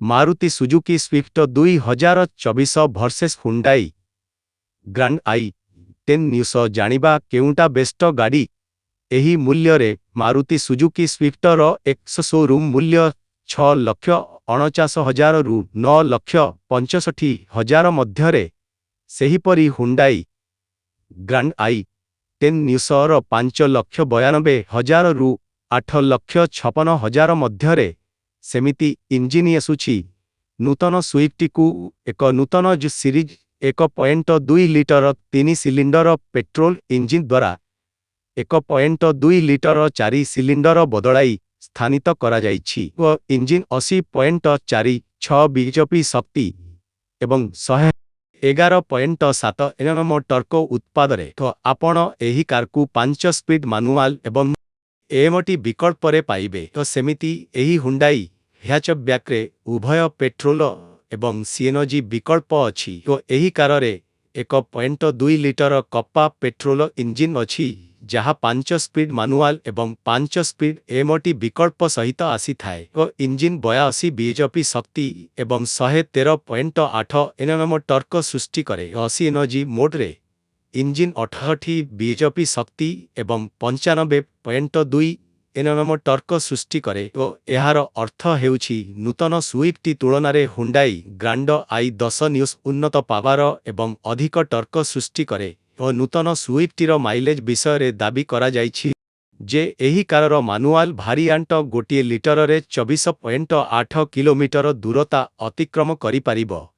Maruti Suzuki Swift 2024 versus Hyundai Grand i10 Nios जानिबा केउंटा best गाड़ी। एही मूल्य रे मारुति सुजुकी स्विफ्ट रो एक्स शोरूम मूल्य 6,49,000 रु 9,65,000 मध्यरे। सेहीपरि हुंडाई ग्रांड i10 न्यूज रो 5,92,000 रु 8,56,000 मध्यरे। सेमिति इंजिन आसुछि नूतन स्विफ्ट को एक नूतन जो series 1.2 litre 3 cylinder petrol engine द्वारा 1.2 लिटर 4 सिलिंडर बदलाई स्थानित करा जाइछि व इंजिन 80.46 बीएचपी शक्ति एवं 111.7 एनएम टर्क उत्पादरे। तो आपण एही कार को 5 स्पीड मैनुअल एवं एमटी विकल्प रे पाइबे। तो सेमिति एही हुंडाई हैचबैक रे उभय पेट्रोल एवं सीएनजी विकल्प अछि। तो एही कार रे 1.2 लिटर कप्पा पेट्रोल इंजिन अछि जहा 5 स्पीड मैनुअल एवं 5 स्पीड एमटी विकल्प सहित आसी थाए। तो इंजिन 82 बीएचपी शक्ति एवं 113.8 एनएम टर्क सृष्टि करे। सीएनजी मोड रे इंजिन 68 बीएचपी शक्ति एवं 95.2 एनएम टर्क सृष्टि करे। तो एहार अर्थ हेउछि नूतन स्विफ्ट तुलना रे हुंडाई ग्रांड i10 न्यूज उन्नत पावर एवं अधिक टर्क सृष्टि करे। और नूतन स्विफ्ट रो माइलेज विषय रे दाबी करा जाइछि जे एही कार रो मैनुअल भारिएंट 1 लिटर रे 24.8 किलोमीटर दूरता अतिक्रम करि पारिबो,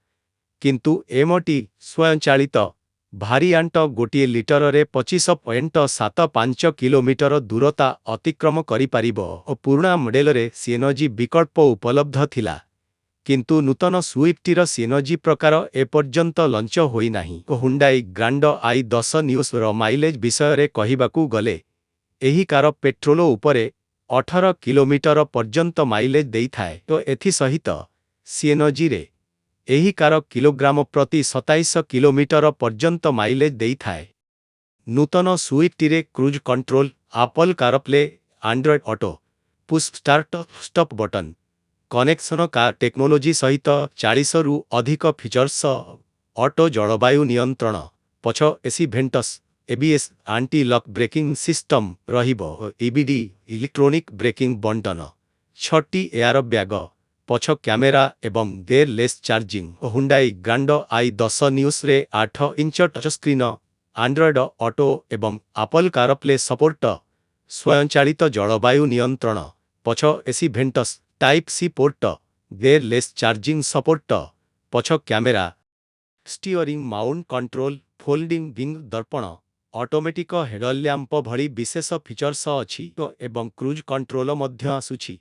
किंतु एमटी स्वयंचालित भारिएंट 1 लिटर रे 25.75 किलोमीटर दूरता अतिक्रम करि पारिबो। और पुराना मॉडल रे सीएनजी विकल्प उपलब्ध थिला, किंतु नूतन स्विफ्ट रो सीएनजी प्रकार एपर्यंत लंच होई नाही। हुंडाई ग्रांड i10 न्यूज रो माइलेज विषय रे कहिबाकू गले एही कार पेट्रोल उपरे 18 किलोमीटर पर्यंत माइलेज देई थाए। तो एथि सहित सीएनजी रे एही कार किलोग्राम प्रति 27 किलोमीटर पर्यंत माइलेज देई थाए। नूतन स्विफ्ट रे cruise control, Apple CarPlay, Android auto, push start stop button, connection car technology सहित 40 रु अधिक फीचर्स, ऑटो जलवायु नियंत्रण, पछ AC vents, ABS anti lock braking system रहिबो, ईबीडी इलेक्ट्रॉनिक ब्रेकिंग बंटन, 6टी एयर बैग, पछ कैमेरा एवं wireless charging. Hyundai Grand i10 Nios रे 8 inch touch screen, Android auto एवं एप्पल कारप्ले सपोर्ट, स्वयंचालित जलवायु नियंत्रण, पछ AC भेंटस, type C port, wireless charging support, पछ camera, steering mount control, folding wing दर्पण, ऑटोमेटिक हेडलैम्प भली विशेष फीचर्स अछि। तो एवं क्रूज कंट्रोल मध्य आसुछि।